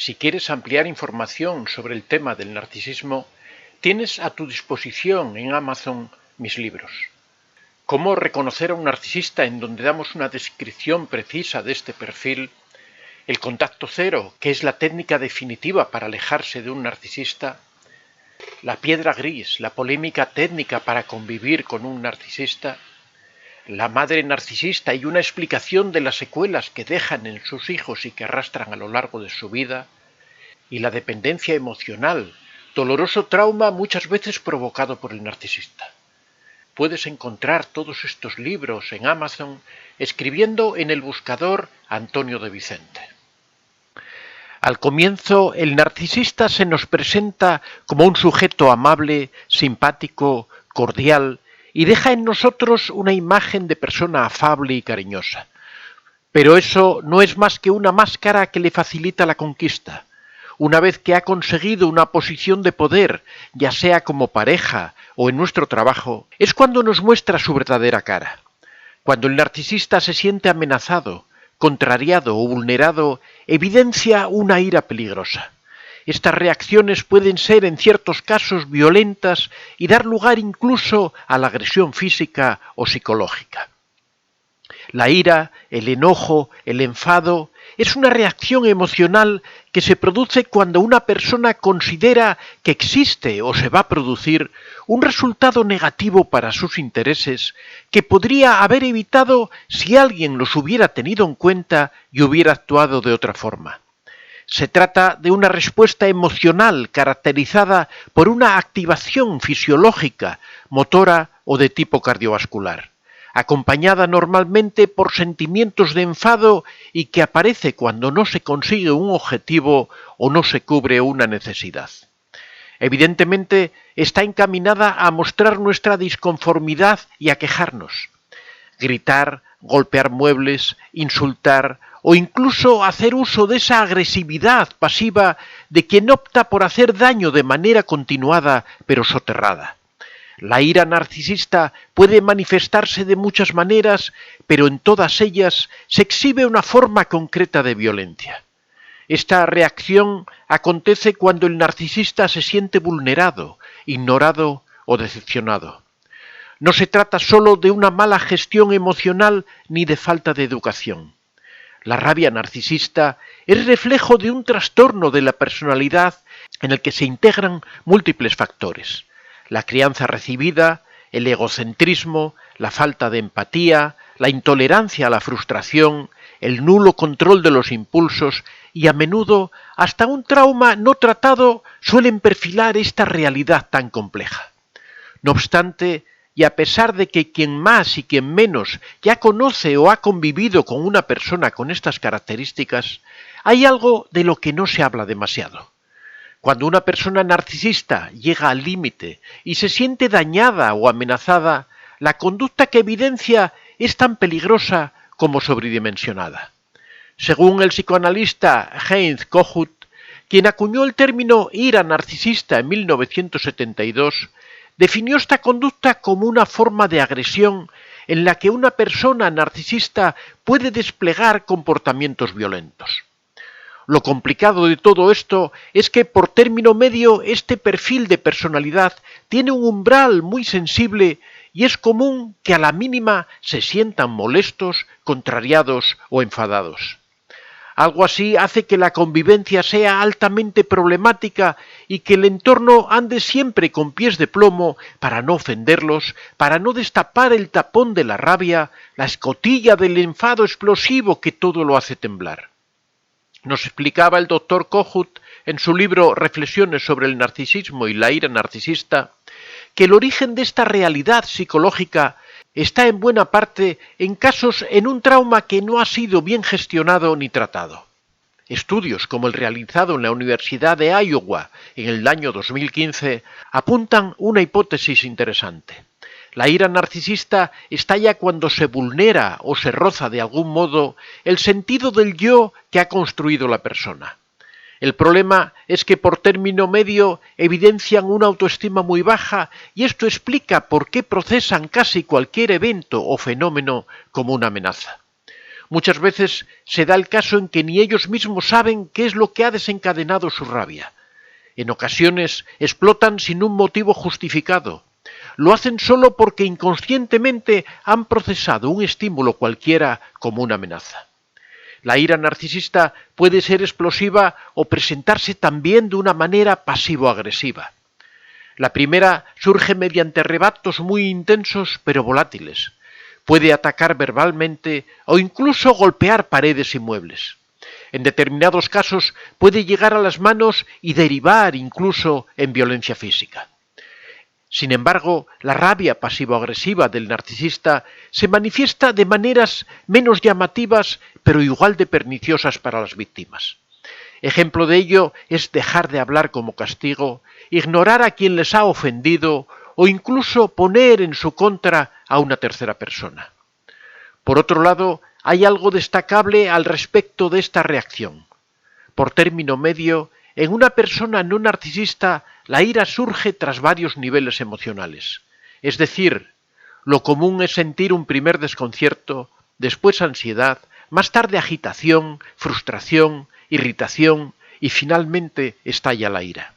Si quieres ampliar información sobre el tema del narcisismo, tienes a tu disposición en Amazon mis libros. Cómo reconocer a un narcisista, en donde damos una descripción precisa de este perfil. El contacto cero, que es la técnica definitiva para alejarse de un narcisista. La piedra gris, la polémica técnica para convivir con un narcisista. La madre narcisista y una explicación de las secuelas que dejan en sus hijos y que arrastran a lo largo de su vida. Y la dependencia emocional, doloroso trauma muchas veces provocado por el narcisista. Puedes encontrar todos estos libros en Amazon escribiendo en el buscador Antonio de Vicente. Al comienzo, el narcisista se nos presenta como un sujeto amable, simpático, cordial, y deja en nosotros una imagen de persona afable y cariñosa. Pero eso no es más que una máscara que le facilita la conquista. Una vez que ha conseguido una posición de poder, ya sea como pareja o en nuestro trabajo, es cuando nos muestra su verdadera cara. Cuando el narcisista se siente amenazado, contrariado o vulnerado, evidencia una ira peligrosa. Estas reacciones pueden ser en ciertos casos violentas y dar lugar incluso a la agresión física o psicológica. La ira, el enojo, el enfado es una reacción emocional que se produce cuando una persona considera que existe o se va a producir un resultado negativo para sus intereses que podría haber evitado si alguien los hubiera tenido en cuenta y hubiera actuado de otra forma. Se trata de una respuesta emocional caracterizada por una activación fisiológica, motora o de tipo cardiovascular, acompañada normalmente por sentimientos de enfado y que aparece cuando no se consigue un objetivo o no se cubre una necesidad. Evidentemente, está encaminada a mostrar nuestra disconformidad y a quejarnos. Gritar, golpear muebles, insultar o incluso hacer uso de esa agresividad pasiva de quien opta por hacer daño de manera continuada pero soterrada. La ira narcisista puede manifestarse de muchas maneras, pero en todas ellas se exhibe una forma concreta de violencia. Esta reacción acontece cuando el narcisista se siente vulnerado, ignorado o decepcionado. No se trata solo de una mala gestión emocional ni de falta de educación. La rabia narcisista es reflejo de un trastorno de la personalidad en el que se integran múltiples factores. La crianza recibida, el egocentrismo, la falta de empatía, la intolerancia a la frustración, el nulo control de los impulsos y a menudo hasta un trauma no tratado suelen perfilar esta realidad tan compleja. No obstante, y a pesar de que quien más y quien menos ya conoce o ha convivido con una persona con estas características, hay algo de lo que no se habla demasiado. Cuando una persona narcisista llega al límite y se siente dañada o amenazada, la conducta que evidencia es tan peligrosa como sobredimensionada. Según el psicoanalista Heinz Kohut, quien acuñó el término ira narcisista en 1972, definió esta conducta como una forma de agresión en la que una persona narcisista puede desplegar comportamientos violentos. Lo complicado de todo esto es que por término medio este perfil de personalidad tiene un umbral muy sensible y es común que a la mínima se sientan molestos, contrariados o enfadados. Algo así hace que la convivencia sea altamente problemática y que el entorno ande siempre con pies de plomo para no ofenderlos, para no destapar el tapón de la rabia, la escotilla del enfado explosivo que todo lo hace temblar. Nos explicaba el doctor Kohut en su libro Reflexiones sobre el narcisismo y la ira narcisista que el origen de esta realidad psicológica está en buena parte en casos en un trauma que no ha sido bien gestionado ni tratado. Estudios como el realizado en la Universidad de Iowa en el año 2015 apuntan una hipótesis interesante. La ira narcisista estalla cuando se vulnera o se roza de algún modo el sentido del yo que ha construido la persona. El problema es que por término medio evidencian una autoestima muy baja y esto explica por qué procesan casi cualquier evento o fenómeno como una amenaza. Muchas veces se da el caso en que ni ellos mismos saben qué es lo que ha desencadenado su rabia. En ocasiones explotan sin un motivo justificado. Lo hacen solo porque inconscientemente han procesado un estímulo cualquiera como una amenaza. La ira narcisista puede ser explosiva o presentarse también de una manera pasivo-agresiva. La primera surge mediante arrebatos muy intensos pero volátiles. Puede atacar verbalmente o incluso golpear paredes y muebles. En determinados casos puede llegar a las manos y derivar incluso en violencia física. Sin embargo, la rabia pasivo-agresiva del narcisista se manifiesta de maneras menos llamativas, pero igual de perniciosas para las víctimas. Ejemplo de ello es dejar de hablar como castigo, ignorar a quien les ha ofendido o incluso poner en su contra a una tercera persona. Por otro lado, hay algo destacable al respecto de esta reacción. Por término medio, en una persona no narcisista, la ira surge tras varios niveles emocionales. Es decir, lo común es sentir un primer desconcierto, después ansiedad, más tarde agitación, frustración, irritación y finalmente estalla la ira.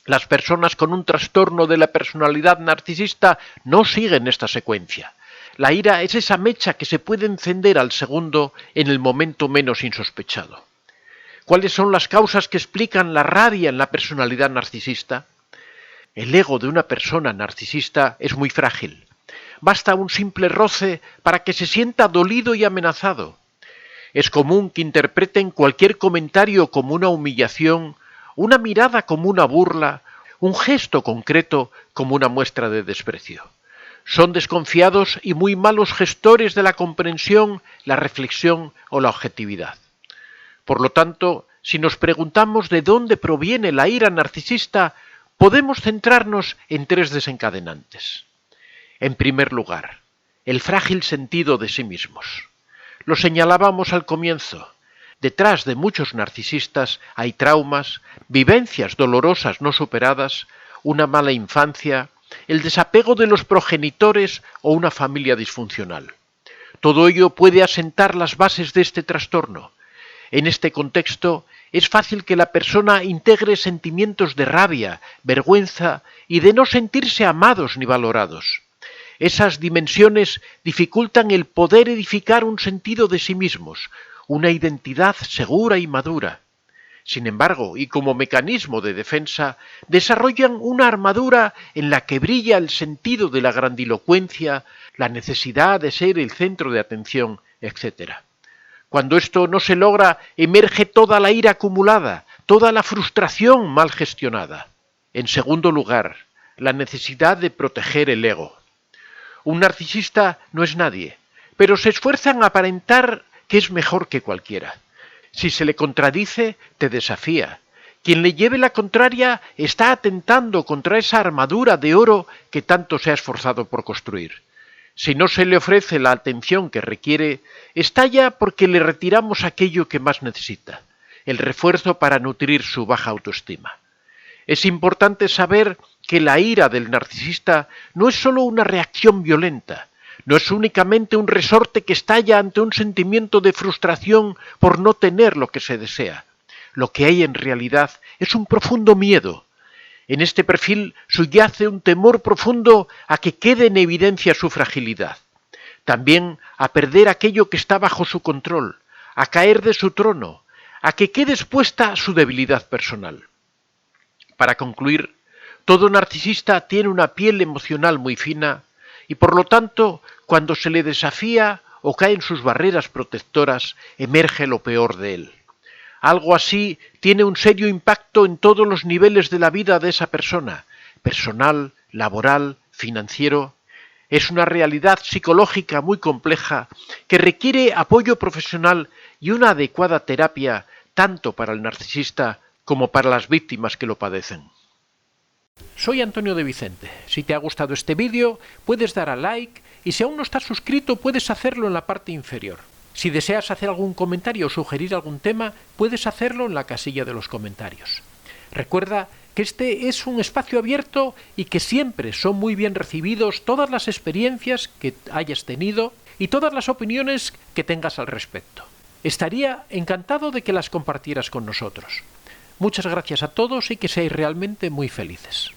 Las personas con un trastorno de la personalidad narcisista no siguen esta secuencia. La ira es esa mecha que se puede encender al segundo en el momento menos insospechado. ¿Cuáles son las causas que explican la rabia en la personalidad narcisista? El ego de una persona narcisista es muy frágil. Basta un simple roce para que se sienta dolido y amenazado. Es común que interpreten cualquier comentario como una humillación, una mirada como una burla, un gesto concreto como una muestra de desprecio. Son desconfiados y muy malos gestores de la comprensión, la reflexión o la objetividad. Por lo tanto, si nos preguntamos de dónde proviene la ira narcisista, podemos centrarnos en tres desencadenantes. En primer lugar, el frágil sentido de sí mismos. Lo señalábamos al comienzo. Detrás de muchos narcisistas hay traumas, vivencias dolorosas no superadas, una mala infancia, el desapego de los progenitores o una familia disfuncional. Todo ello puede asentar las bases de este trastorno. En este contexto, es fácil que la persona integre sentimientos de rabia, vergüenza y de no sentirse amados ni valorados. Esas dimensiones dificultan el poder edificar un sentido de sí mismos, una identidad segura y madura. Sin embargo, y como mecanismo de defensa, desarrollan una armadura en la que brilla el sentido de la grandilocuencia, la necesidad de ser el centro de atención, etc. Cuando esto no se logra, emerge toda la ira acumulada, toda la frustración mal gestionada. En segundo lugar, la necesidad de proteger el ego. Un narcisista no es nadie, pero se esfuerza en aparentar que es mejor que cualquiera. Si se le contradice, te desafía. Quien le lleve la contraria está atentando contra esa armadura de oro que tanto se ha esforzado por construir. Si no se le ofrece la atención que requiere, estalla porque le retiramos aquello que más necesita, el refuerzo para nutrir su baja autoestima. Es importante saber que la ira del narcisista no es solo una reacción violenta, no es únicamente un resorte que estalla ante un sentimiento de frustración por no tener lo que se desea. Lo que hay en realidad es un profundo miedo. En este perfil subyace un temor profundo a que quede en evidencia su fragilidad. También a perder aquello que está bajo su control, a caer de su trono, a que quede expuesta su debilidad personal. Para concluir, todo narcisista tiene una piel emocional muy fina y por lo tanto, cuando se le desafía o caen sus barreras protectoras, emerge lo peor de él. Algo así tiene un serio impacto en todos los niveles de la vida de esa persona, personal, laboral, financiero. Es una realidad psicológica muy compleja que requiere apoyo profesional y una adecuada terapia tanto para el narcisista como para las víctimas que lo padecen. Soy Antonio de Vicente. Si te ha gustado este vídeo, puedes dar a like y si aún no estás suscrito, puedes hacerlo en la parte inferior. Si deseas hacer algún comentario o sugerir algún tema, puedes hacerlo en la casilla de los comentarios. Recuerda que este es un espacio abierto y que siempre son muy bien recibidos todas las experiencias que hayas tenido y todas las opiniones que tengas al respecto. Estaría encantado de que las compartieras con nosotros. Muchas gracias a todos y que seáis realmente muy felices.